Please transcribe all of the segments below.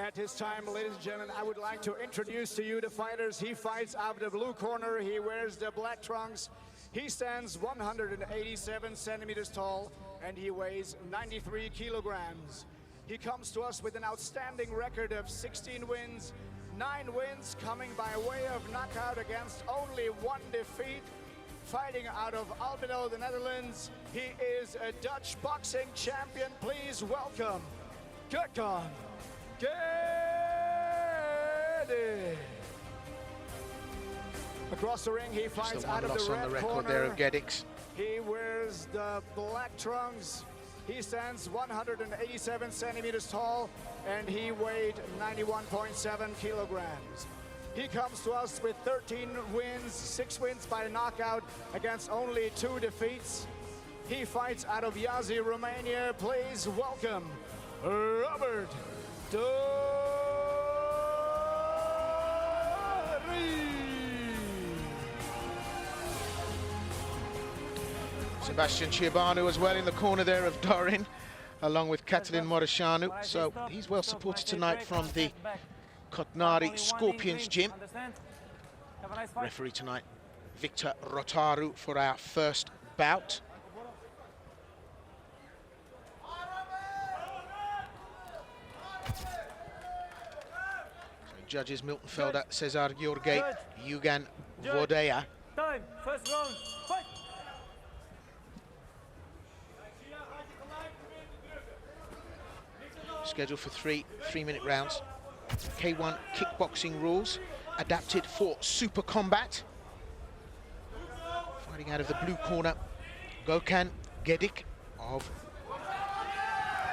At this time, ladies and gentlemen, I would like to introduce to you the fighters. He fights out of the blue corner. He wears the black trunks. He stands 187 centimeters tall, and he weighs 93 kilograms. He comes to us with an outstanding record of 16 wins, 9 wins coming by way of knockout against only 1 defeat. Fighting out of Albino, the Netherlands, he is a Dutch boxing champion. Please welcome Gokhan Gedik. Across the ring, he fights out of the red corner. There of Gedik's. He wears the black trunks. He stands 187 centimeters tall, and he weighed 91.7 kilograms. He comes to us with 13 wins, 6 wins by knockout against only 2 defeats. He fights out of Dorin, Romania. Please welcome Robert Dorin. Sebastian Ciobanu as well in the corner there of Dorin, along with Catalin Morașanu. So he's well supported tonight from the Kotnari Scorpions gym. Referee tonight, Victor Rotaru, for our first bout. So judges Milton Felder, Cesar Gheorghe, Eugen Vodea. Time, first round, fight! Scheduled for three-minute rounds. K1 kickboxing rules, adapted for Superkombat. Fighting out of the blue corner, Gokhan Gedik of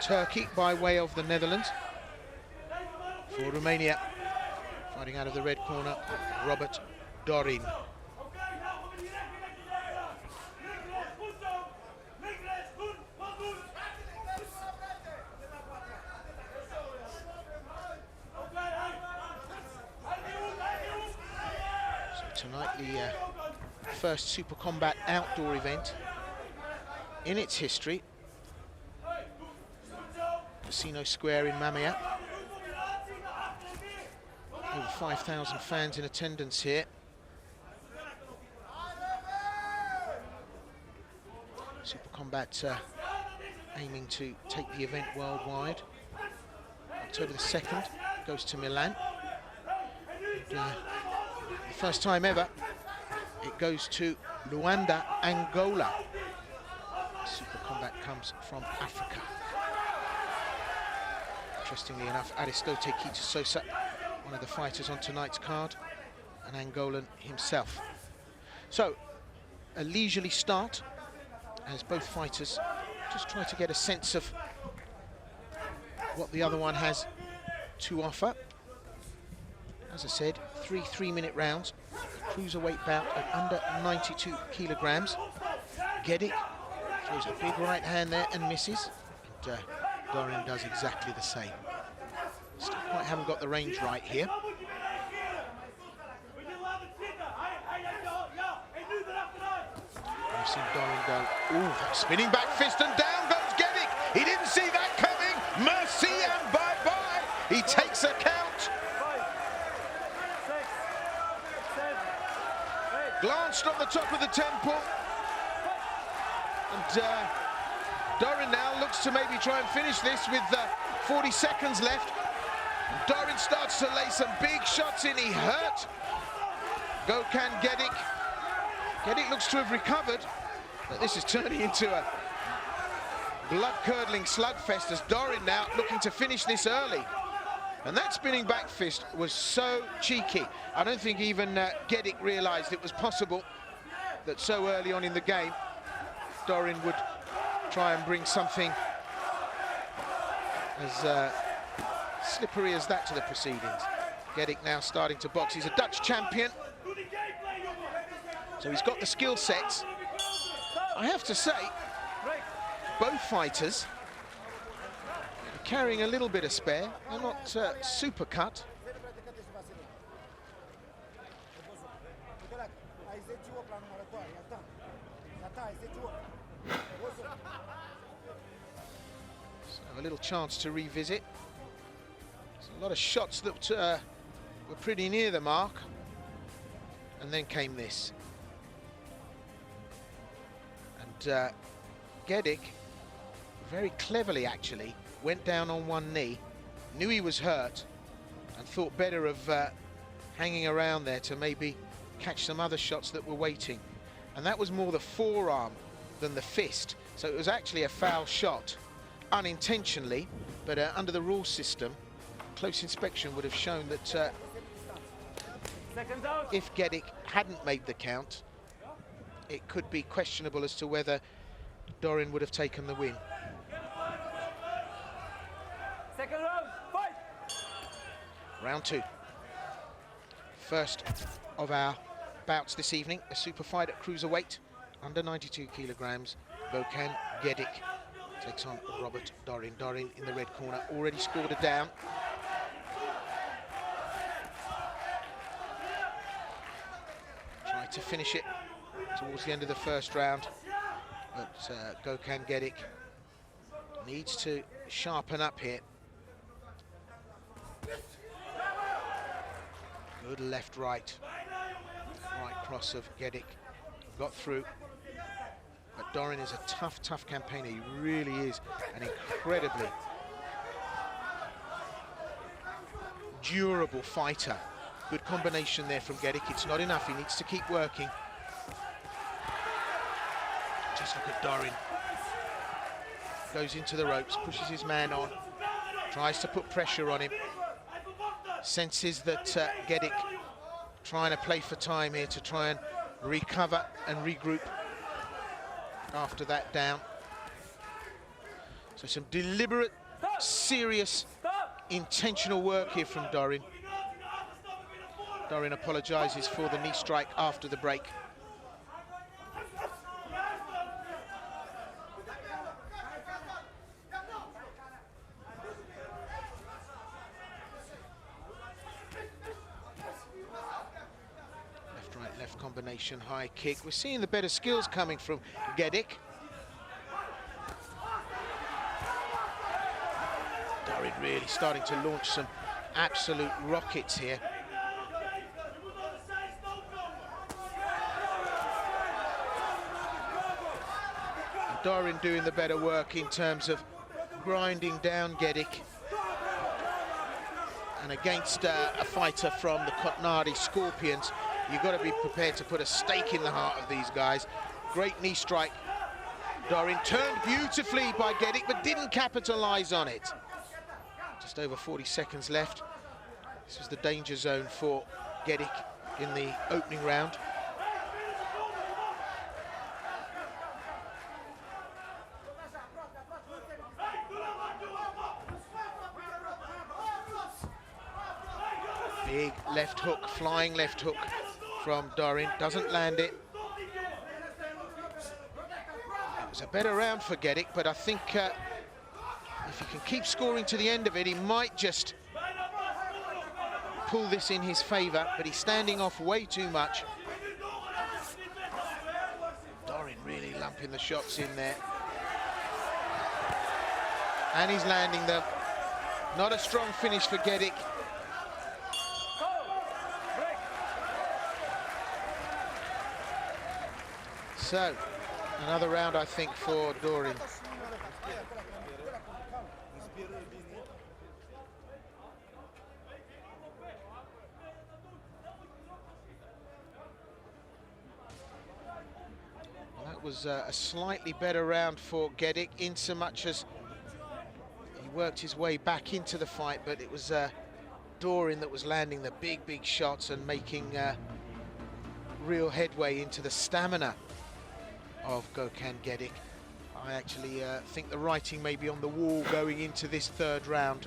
Turkey by way of the Netherlands. For Romania, fighting out of the red corner, Robert Dorin. Tonight, the first Superkombat outdoor event in its history. Casino Square in Mamiya. Over 5,000 fans in attendance here. Superkombat aiming to take the event worldwide. October the 2nd, goes to Milan. And, first time ever, it goes to Luanda, Angola. Superkombat comes from Africa. Interestingly enough, Aristote Quito-Sosa, one of the fighters on tonight's card, an Angolan himself. So, a leisurely start, as both fighters just try to get a sense of what the other one has to offer. As I said, 3 3-minute rounds, a cruiserweight bout at under 92 kilograms. Gedik throws a big right hand there and misses, and Dorin does exactly the same. Still quite haven't got the range right here. I've seen Dorin go, ooh, spinning back fist, and down goes Gedik. He didn't see that coming. Merci and bye-bye. He takes a count. Glanced on the top of the temple, and Dorin now looks to maybe try and finish this with 40 seconds left. Dorin starts to lay some big shots in. He hurt Gokhan Gedik. Gedik looks to have recovered, but this is turning into a blood-curdling slugfest as Dorin now looking to finish this early. And that spinning back fist was so cheeky. I don't think even Gedik realized it was possible that so early on in the game, Dorin would try and bring something as slippery as that to the proceedings. Gedik now starting to box. He's a Dutch champion, so he's got the skill sets. I have to say, both fighters carrying a little bit of spare. They're not super cut. So a little chance to revisit. So A lot of shots that were pretty near the mark. And then came this. And Gedik, very cleverly actually, went down on one knee, knew he was hurt, and thought better of hanging around there to maybe catch some other shots that were waiting. And that was more the forearm than the fist. So it was actually a foul shot, unintentionally, but under the rule system, close inspection would have shown that if Gedik hadn't made the count, it could be questionable as to whether Dorin would have taken the win. Second round, fight! Round 2. First of our bouts this evening, a super fight at Cruiserweight, under 92 kilograms. Gokhan Gedik takes on Robert Dorin. Dorin in the red corner, already scored a down. Tried to finish it towards the end of the first round, but Gokhan Gedik needs to sharpen up here. Good left, right. Right cross of Gedik got through. But Dorin is a tough, tough campaigner. He really is an incredibly durable fighter. Good combination there from Gedik. It's not enough. He needs to keep working. Just look at Dorin. Goes into the ropes, pushes his man on, tries to put pressure on him. Senses that Gedik trying to play for time here to try and recover and regroup after that down. So some deliberate, serious, intentional work here from Dorin. Dorin apologizes for the knee strike after the break. Left combination, high kick. We're seeing the better skills coming from Gedik. Dorin really starting to launch some absolute rockets here. And Dorin doing the better work in terms of grinding down Gedik. And against a fighter from the Kotnadi Scorpions, you've got to be prepared to put a stake in the heart of these guys. Great knee strike. Dorin turned beautifully by Gedik, but didn't capitalize on it. Just over 40 seconds left. This was the danger zone for Gedik in the opening round. Big left hook, flying left hook from Dorin, doesn't land it. It was a better round for Gedik, but I think if he can keep scoring to the end of it, he might just pull this in his favor, but he's standing off way too much. Dorin really lumping the shots in there. And he's landing them. Not a strong finish for Gedik. So, another round, I think, for Dorin. Well, that was a slightly better round for Gedik, in so much as he worked his way back into the fight, but it was Dorin that was landing the big, big shots and making real headway into the stamina of Gokhan Gedik. I actually think the writing may be on the wall going into this third round.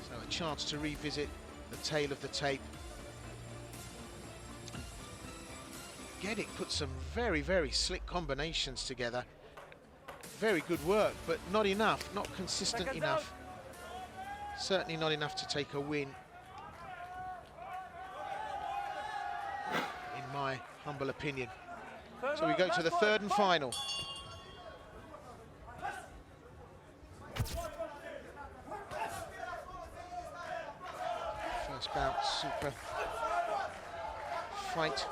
So a chance to revisit the tail of the tape. Gedik put some very, very slick combinations together. Very good work, but not enough, not consistent enough. Certainly not enough to take a win, in my humble opinion. So we go to the third and final. First bout, super fight.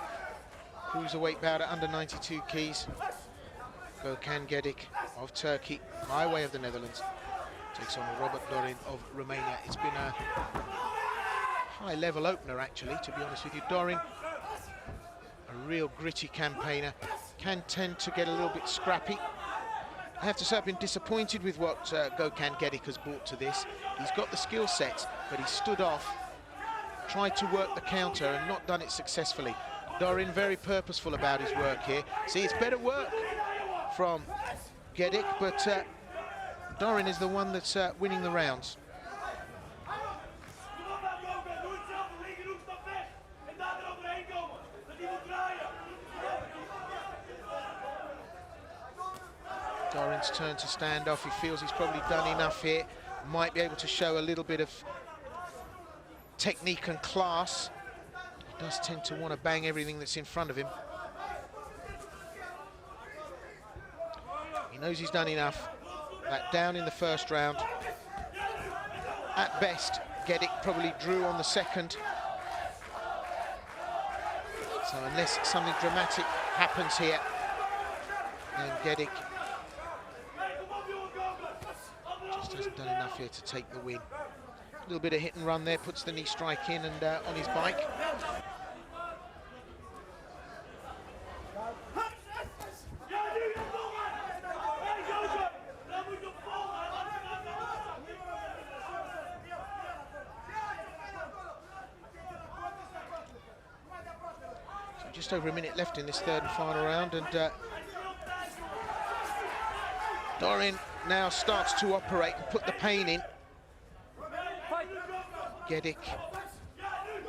Cruiserweight bout at under 92 keys. Gokhan Gedik of Turkey, by way of the Netherlands, takes on Robert Dorin of Romania. It's been a high-level opener, actually, to be honest with you. Dorin, a real gritty campaigner, can tend to get a little bit scrappy. I have to say I've been disappointed with what Gokhan Gedik has brought to this. He's got the skill set, but he stood off, tried to work the counter and not done it successfully. Dorin very purposeful about his work here. See, it's better work from Gedik, but Dorin is the one that's winning the rounds. Dorin's turn to stand off. He feels he's probably done enough here. Might be able to show a little bit of technique and class. He does tend to want to bang everything that's in front of him. He knows he's done enough. That down in the first round. At best, Gedik probably drew on the second. So unless something dramatic happens here, then Gedik just hasn't done enough here to take the win. A little bit of hit and run there, puts the knee strike in and on his bike. So just over a minute left in this third and final round, and Dorin now starts to operate and put the pain in. Gedik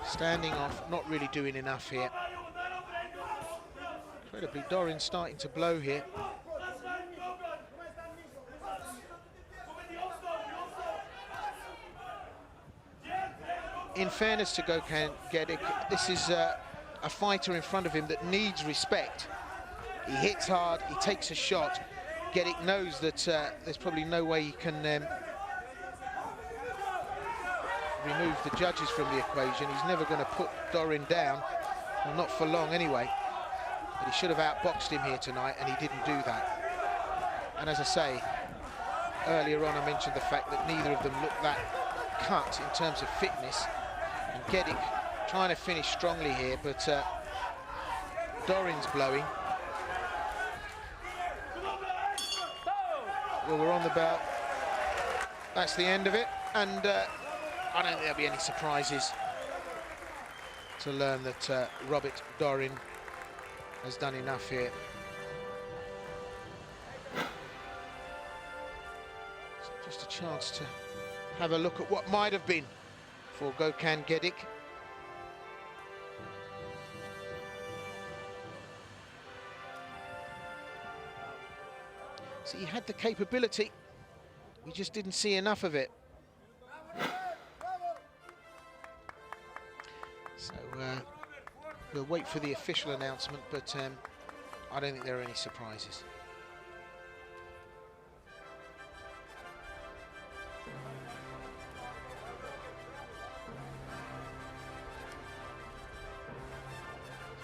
standing off, not really doing enough here. Incredibly, Dorin's starting to blow here. In fairness to Gokhan Gedik, this is a fighter in front of him that needs respect. He hits hard, he takes a shot. Gedik knows that there's probably no way he can remove the judges from the equation. He's never going to put Dorin down, well, not for long anyway. But he should have outboxed him here tonight, and he didn't do that. And as I say, earlier on I mentioned the fact that neither of them looked that cut in terms of fitness. And Gedik trying to finish strongly here, but Dorin's blowing. Well, we're on the bell. That's the end of it, and I don't think there'll be any surprises to learn that Robert Dorin has done enough here. So just a chance to have a look at what might have been for Gokhan Gedik. So he had the capability, we just didn't see enough of it. So we'll wait for the official announcement, but I don't think there are any surprises.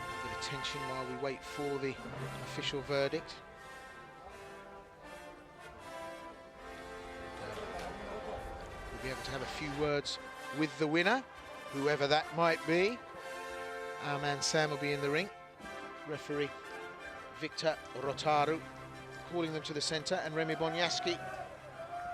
A bit of tension while we wait for the official verdict. We'll be able to have a few words with the winner, whoever that might be. Our man Sam will be in the ring. Referee Victor Rotaru calling them to the centre, and Remy Bonyaski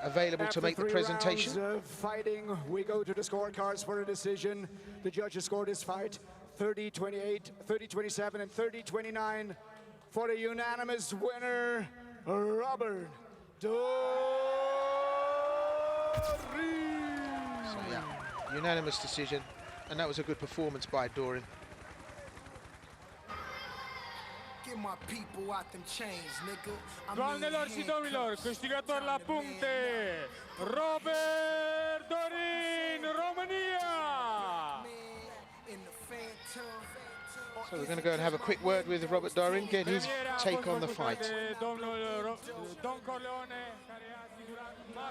available to make the presentation. After 3 rounds of fighting, we go to the scorecards for a decision. The judges scored this fight 30-28, 30-27, and 30-29 for the unanimous winner, Robert Dorin. So yeah, unanimous decision, and that was a good performance by Dorin. Get my people out them chains, nigga. Doamnelor și domnilor, câștigător la puncte, Robert Dorin, Romania! So we're going to go and have a quick word with Robert Dorin, get his take on the fight.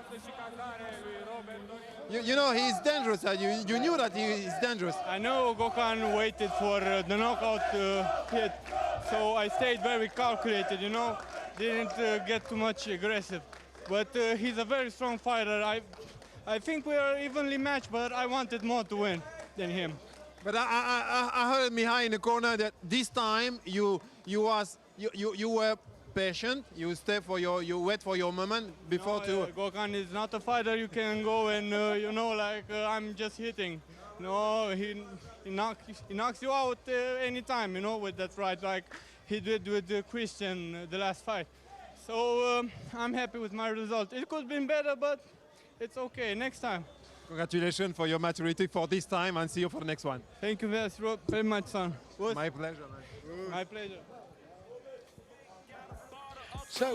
această șicadare lui Robert Dorin. You know, he's dangerous. You knew that he's dangerous. I know Gokhan waited for the knockout hit, so I stayed very calculated, you know, didn't get too much aggressive. But he's a very strong fighter. I think we are evenly matched, but I wanted more to win than him. But I heard Mihai in the corner that this time you were patient. You wait for your moment before to. Gokhan is not a fighter you can go and you know, like I'm just hitting. No, he knocks you out anytime, you know, with that right, like he did with Christian the last fight. So I'm happy with my result. It could have been better, but it's okay. Next time. Congratulations for your maturity for this time, and see you for the next one. Thank you very much, son. My pleasure, man. My pleasure.